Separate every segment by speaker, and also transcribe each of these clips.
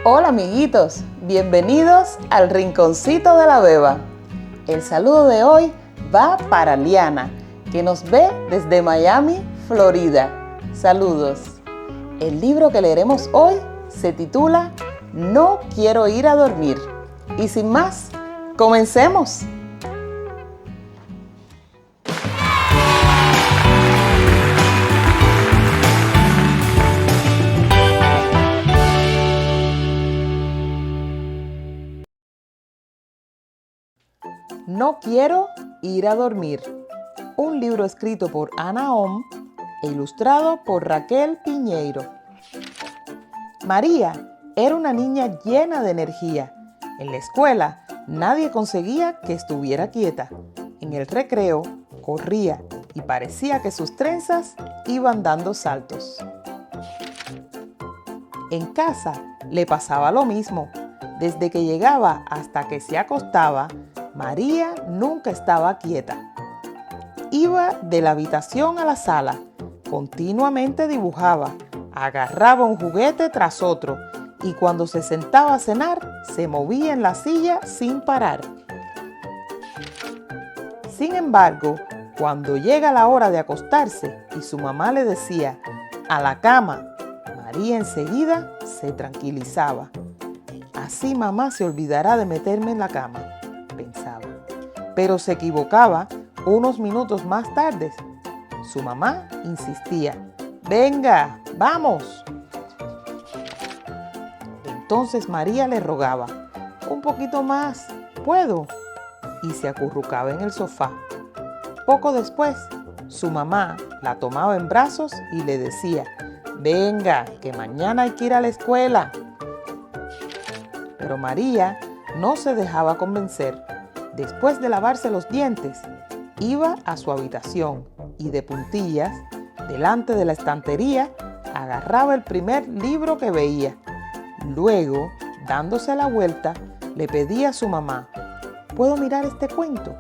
Speaker 1: Hola amiguitos, bienvenidos al Rinconcito de la Beba. El saludo de hoy va para Liana, que nos ve desde Miami, Florida. Saludos. El libro que leeremos hoy se titula No quiero ir a dormir. Y sin más, comencemos. No quiero ir a dormir. Un libro escrito por Ana Ohm e ilustrado por Raquel Piñeiro. María era una niña llena de energía. En la escuela nadie conseguía que estuviera quieta. En el recreo corría y parecía que sus trenzas iban dando saltos. En casa le pasaba lo mismo. Desde que llegaba hasta que se acostaba, María nunca estaba quieta. Iba de la habitación a la sala, continuamente dibujaba, agarraba un juguete tras otro y cuando se sentaba a cenar, se movía en la silla sin parar. Sin embargo, cuando llega la hora de acostarse y su mamá le decía, "a la cama", María enseguida se tranquilizaba. Así mamá se olvidará de meterme en la cama, pensaba. Pero se equivocaba. Unos minutos más tarde, su mamá insistía, "venga, vamos". Entonces María le rogaba, "un poquito más, ¿puedo?", y se acurrucaba en el sofá. Poco después, su mamá la tomaba en brazos y le decía, "venga, que mañana hay que ir a la escuela". Pero María no se dejaba convencer. Después de lavarse los dientes, iba a su habitación y de puntillas, delante de la estantería, agarraba el primer libro que veía. Luego, dándose la vuelta, le pedía a su mamá, "¿puedo mirar este cuento?".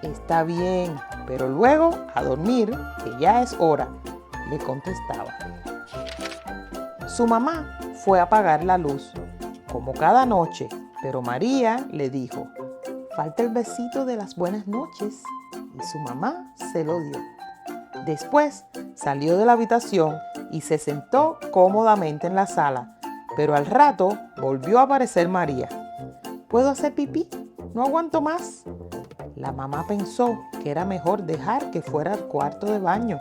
Speaker 1: "Está bien, pero luego a dormir, que ya es hora", le contestaba. Su mamá fue a apagar la luz, como cada noche, pero María le dijo, "falta el besito de las buenas noches", y su mamá se lo dio. Después salió de la habitación y se sentó cómodamente en la sala, pero al rato volvió a aparecer María. "¿Puedo hacer pipí? No aguanto más". La mamá pensó que era mejor dejar que fuera al cuarto de baño,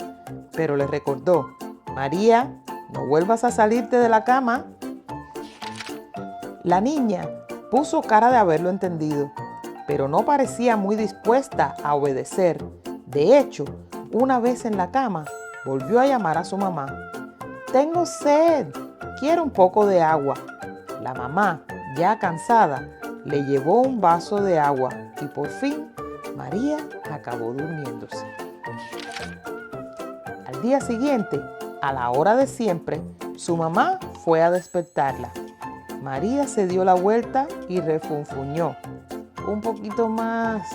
Speaker 1: pero le recordó, "María, no vuelvas a salirte de la cama". La niña puso cara de haberlo entendido, pero no parecía muy dispuesta a obedecer. De hecho, una vez en la cama, volvió a llamar a su mamá. "tengo sed, quiero un poco de agua". La mamá, ya cansada, le llevó un vaso de agua y por fin María acabó durmiéndose. Al día siguiente, a la hora de siempre, su mamá fue a despertarla. María se dio la vuelta y refunfuñó, "un poquito más".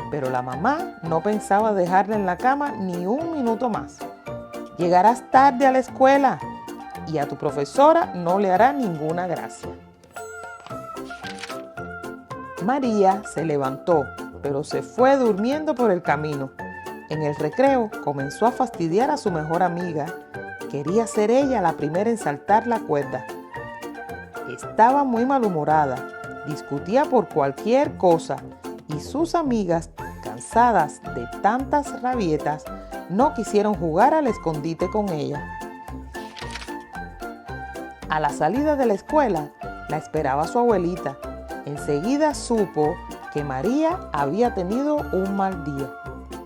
Speaker 1: Pero la mamá no pensaba dejarla en la cama ni un minuto más. "Llegarás tarde a la escuela y a tu profesora no le hará ninguna gracia". María se levantó, pero se fue durmiendo por el camino. En el recreo comenzó a fastidiar a su mejor amiga. Quería ser ella la primera en saltar la cuerda. Estaba muy malhumorada, discutía por cualquier cosa y sus amigas, cansadas de tantas rabietas, no quisieron jugar al escondite con ella. A la salida de la escuela, la esperaba su abuelita. Enseguida supo que María había tenido un mal día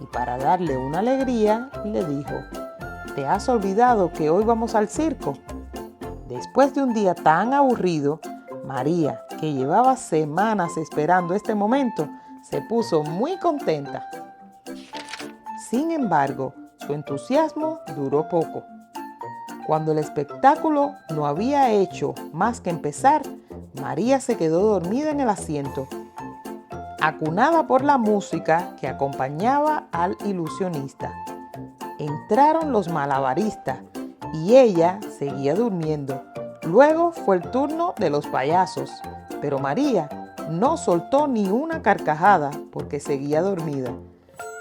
Speaker 1: y para darle una alegría le dijo, "¿te has olvidado que hoy vamos al circo?". Después de un día tan aburrido, María, que llevaba semanas esperando este momento, se puso muy contenta. Sin embargo, su entusiasmo duró poco. Cuando el espectáculo no había hecho más que empezar, María se quedó dormida en el asiento, acunada por la música que acompañaba al ilusionista. Entraron los malabaristas y ella seguía durmiendo. Luego fue el turno de los payasos, pero María no soltó ni una carcajada porque seguía dormida.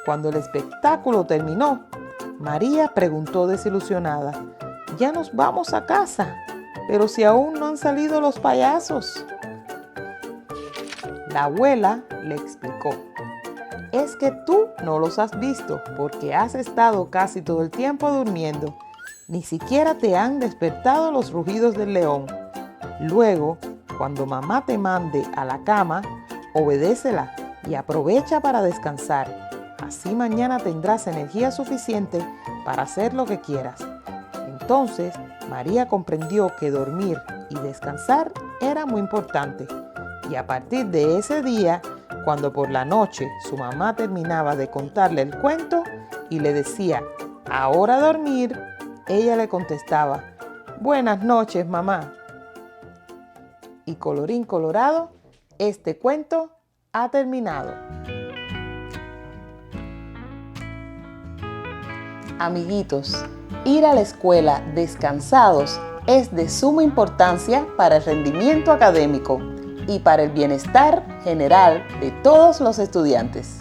Speaker 1: Cuando el espectáculo terminó, María preguntó desilusionada: «Ya nos vamos a casa, pero si aún no han salido los payasos». La abuela le explicó: «Es que tú no los has visto porque has estado casi todo el tiempo durmiendo. Ni siquiera te han despertado los rugidos del león. Luego, cuando mamá te mande a la cama, obedécela y aprovecha para descansar. Así mañana tendrás energía suficiente para hacer lo que quieras». Entonces, María comprendió que dormir y descansar era muy importante. Y a partir de ese día, cuando por la noche su mamá terminaba de contarle el cuento y le decía: «Ahora a dormir», ella le contestaba: «Buenas noches, mamá». Y colorín colorado, este cuento ha terminado. Amiguitos, ir a la escuela descansados es de suma importancia para el rendimiento académico y para el bienestar general de todos los estudiantes.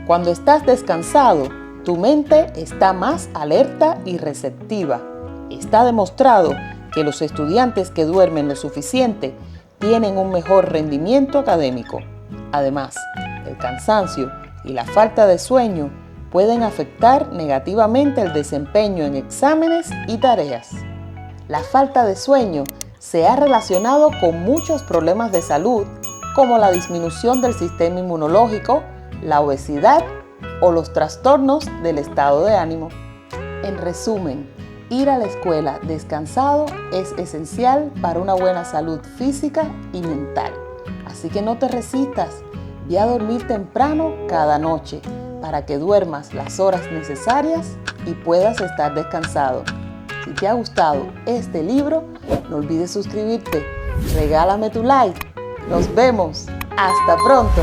Speaker 1: Cuando estás descansado, tu mente está más alerta y receptiva. Está demostrado que los estudiantes que duermen lo suficiente tienen un mejor rendimiento académico. Además, el cansancio y la falta de sueño pueden afectar negativamente el desempeño en exámenes y tareas. La falta de sueño se ha relacionado con muchos problemas de salud, como la disminución del sistema inmunológico, la obesidad o los trastornos del estado de ánimo. En resumen, ir a la escuela descansado es esencial para una buena salud física y mental. Así que no te resistas, ve a dormir temprano cada noche para que duermas las horas necesarias y puedas estar descansado. Si te ha gustado este libro, no olvides suscribirte, regálame tu like. Nos vemos. ¡Hasta pronto!